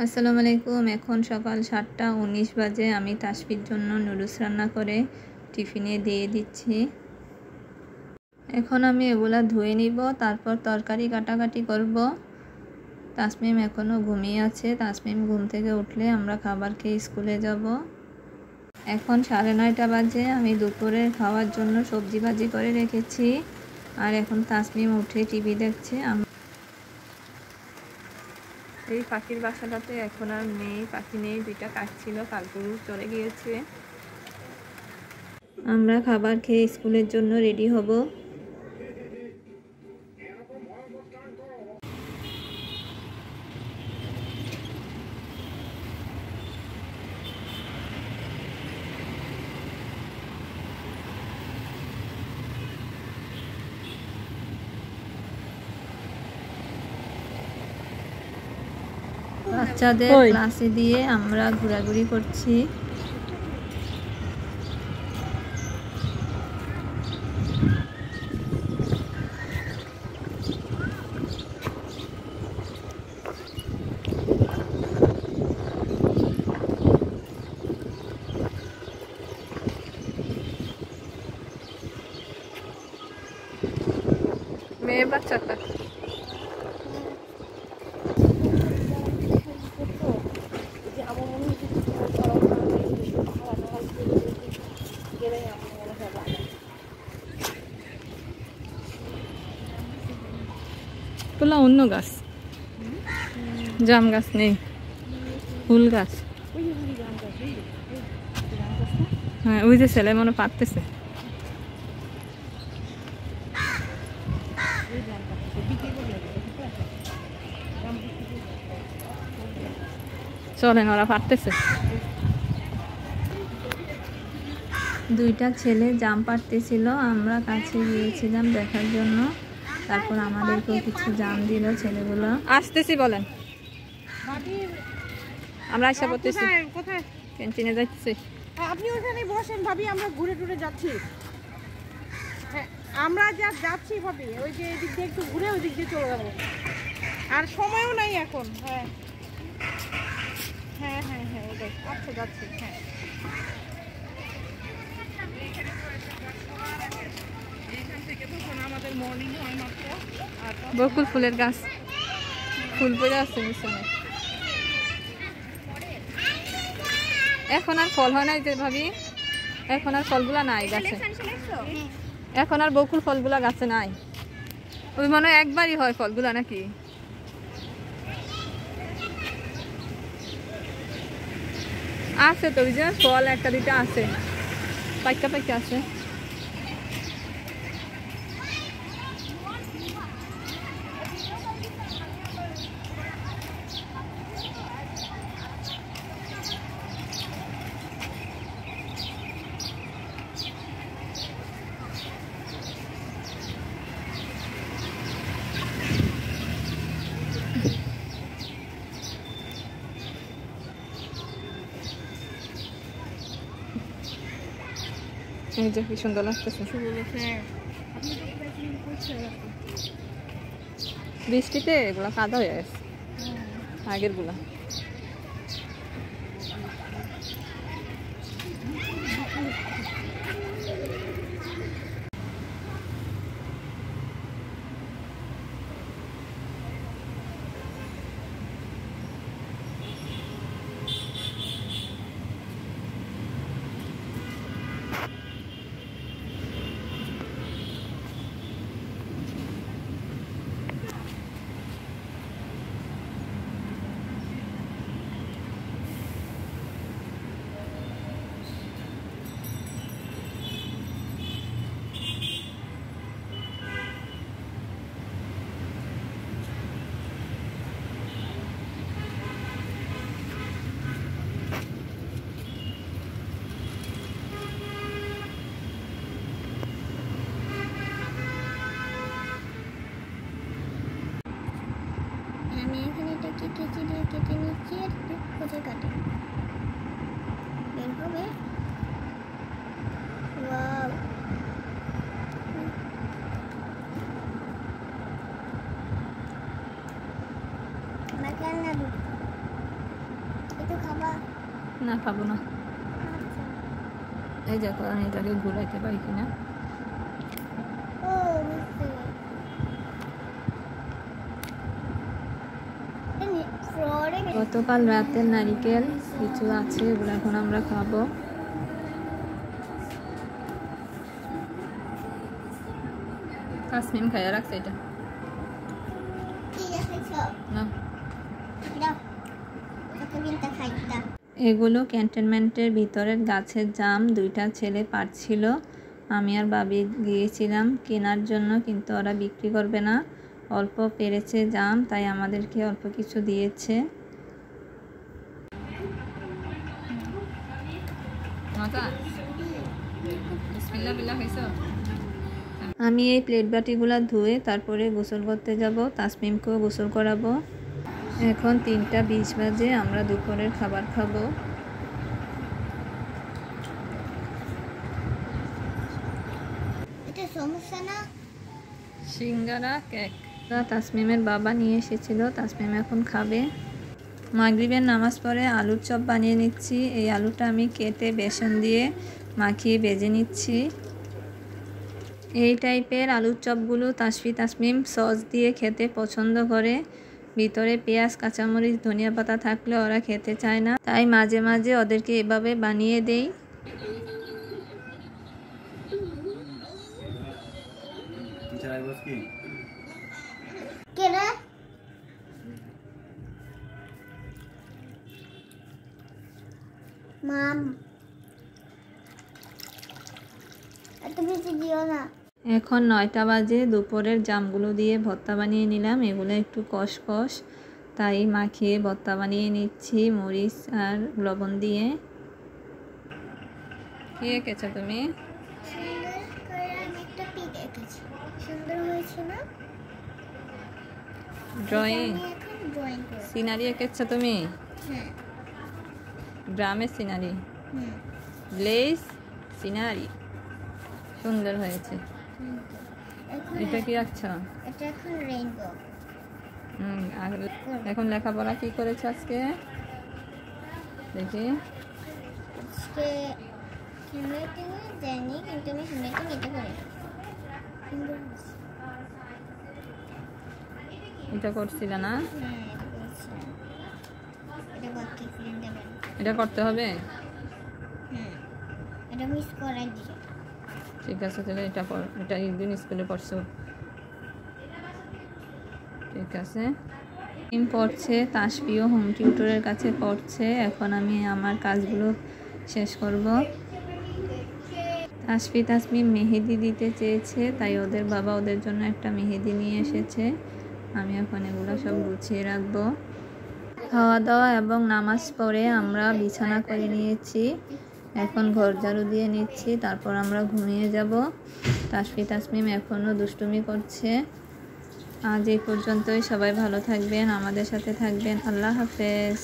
আসসালামু আলাইকুম। এখন সকাল 7টা 19 বাজে। আমি তাসফির জন্য নুডলস রান্না করে টিফিনে দিয়ে দিচ্ছি। এখন আমি এগুলা ধুয়ে নিব, তারপর তরকারি কাটাকাটি করব। তাসমিম এখনও ঘুমিয়ে আছে। তাসমিম ঘুম থেকে উঠলে আমরা খাবার খেয়ে স্কুলে যাব। এখন 9:30 বাজে। আমি দুপুরে খাওয়ার জন্য সবজি ভাজি করে রেখেছি, আর এখন তাসমিম উঠে টিভি দেখছে। এই পাখির বাসাটাতে এখন আর নেই, পাখি নেই। 2টা কাক ছিল, কাকগুলো চলে গিয়েছে। আমরা খাবার খেয়ে স্কুলের জন্য রেডি হব। বাচ্চাদের ক্লাসে দিয়ে আমরা ঘোরাঘুরি করছি। মেয়ে বাচ্চাটা অন্য গাছ, জাম গাছ নেই, ফুল গাছ। হ্যাঁ, ওই যে ছেলে মনে পারতেছে। চলেন, ওরা পারতেছে। 2টা ছেলে জাম পাড়তেছিল, আমরা কাছে গিয়েছিলাম দেখার জন্য। তারপর আমাদেরকেও কিছু জাম দিল ছেলেগুলো। আসতেছি বলেন, আমরা আশা করতেছি। কোথায়? ক্যান্টিনে যাচ্ছি। আপনি ওখানে বসেন ভাবি, আমরা ঘুরে টুরে যাচ্ছি। হ্যাঁ, আমরা যাচ্ছি ভাবি, ওই যে এদিক দিয়ে একটু ঘুরে ওই দিক দিয়ে চলে যাবো, আর সময়ও নাই এখন। হ্যাঁ হ্যাঁ হ্যাঁ হ্যাঁ, ওটাই। আচ্ছা যাচ্ছি। হ্যাঁ, এইখান থেকে তখন আমাদের মর্নিং হয় মাত্র। বকুল ফুলের গাছ, ফুল পড়ে আছে পিছনে। এখন আর ফল হয় নাই যে ভাবি, এখন আর ফলগুলা নাই গাছে। এখন আর বকুল ফলগুলা গাছে নাই। ওই মনে হয় একবারই হয় ফলগুলা, নাকি? আছে তো, ওই যে ফল 1টা 2টা আছে, পাইকা পাইকা আছে। এই যে কি সুন্দর লাগতেছে। বৃষ্টিতে এগুলা কাদা হয়ে গেছে, আগের গুলা। কেচি দিয়ে কেটে নিচ্ছি, আর কোথায় কাটে বের হবে। ওয়াও, আমার খেলনা দুটো না খাবো না। এই দেখো আমি এটাকে ঘুরাইতে পারি কিনা। ও বুঝতে ফ্লোরে গতকাল রাতের নারিকেল কিছু আছে, এগুলো এখন আমরা খাবো। তাসমিম খাইয়া রাখছে এটা কি দেখাইছো না। দাও কত বিনটা খাইতা এগুলো ক্যান্টনমেন্টের ভিতরের গাছের জাম, 2টা ছেলে পাড়ছিল। আমি আর বাবি গিয়েছিলাম কেনার জন্য, কিন্তু ওরা বিক্রি করবে না, অল্প পেরেছে জাম, তাই আমাদেরকে অল্প কিছু দিয়েছে। আমি এই প্লেট বাটিগুলো ধুয়ে তারপরে গোসল করতে যাব, তাসমিমকেও গোসল করাবো। এখন 3টা 20 বাজে, আমরা দুপুরের খাবার খাবো। এটা সমস্যা না সিঙ্গারা কেক তাসমিমের বাবা নিয়ে এসেছিল, তাসমিম এখন খাবে। মাগরিবের নামাজ পড়ে আলুর চপ বানিয়ে নিচ্ছি। এই আলুটা আমি কেটে বেসন দিয়ে মাখিয়ে ভেজে নিচ্ছি। এই টাইপের আলুর চপগুলো তাসমিম সস দিয়ে খেতে পছন্দ করে। ভিতরে পেঁয়াজ, কাঁচামরিচ, ধনিয়া পাতা থাকলে ওরা খেতে চায় না, তাই মাঝে মাঝে ওদেরকে এভাবে বানিয়ে দেই। কেনা মাম তুমি দিও না। এখন 9টা বাজে, দুপুরের জামগুলো দিয়ে ভর্তা বানিয়ে নিলাম। এগুলো একটু কষকষ, তাই মাখিয়ে ভর্তা বানিয়ে নিচ্ছি মরিচ আর লবণ দিয়ে। কি এঁকেছো তুমি? সুন্দর করে আমি একটা পিক এঁকেছি, সুন্দর হয়েছে না? ড্রয়িং আমি এখন ড্রয়িং করব। সিনারি এঁকেছো তুমি? হ্যাঁ গ্রামের সিনারি, হুম গ্লেজ সিনারি, সুন্দর হয়েছে। এখন এটা কি আচ্ছা? এটা এখন রেইনবো। এখন লেখাপড়া কি করেছে আজকে দেখি? আজকে হ্যান্ডরাইটিং জানি, কিন্তু আমি হ্যান্ডরাইটিং এটা করি না। সুন্দর হয়েছে। এটা করছিল না? হ্যাঁ এটা করেছিলাম। এটা করতে ফিল্ম দেবেন। এটা করতে হবে। হ্যাঁ এটা মিস করাই দিছে। ঠিক আছে, তাহলে এটা পড়। এটা একদিন স্কুলে পড়ছো, ঠিক আছে। পড়ছে, তাসফিও হোম টিউটরের কাছে পড়ছে। এখন আমি আমার কাজগুলো শেষ করব। তাসমিম মেহেদি দিতে চেয়েছে, তাই ওদের বাবা ওদের জন্য একটা মেহেদি নিয়ে এসেছে। আমি এখন এগুলো সব গুছিয়ে রাখবো। খাওয়া দাওয়া এবং নামাজ পড়ে আমরা বিছানা করে নিয়েছি। এখন ঘর ঝাড়ু দিয়ে নিচ্ছি, তারপর আমরা ঘুমিয়ে যাব। তাসমিম এখনও দুষ্টুমি করছে। আজ এই পর্যন্তই। সবাই ভালো থাকবেন, আমাদের সাথে থাকবেন। আল্লাহ হাফেজ।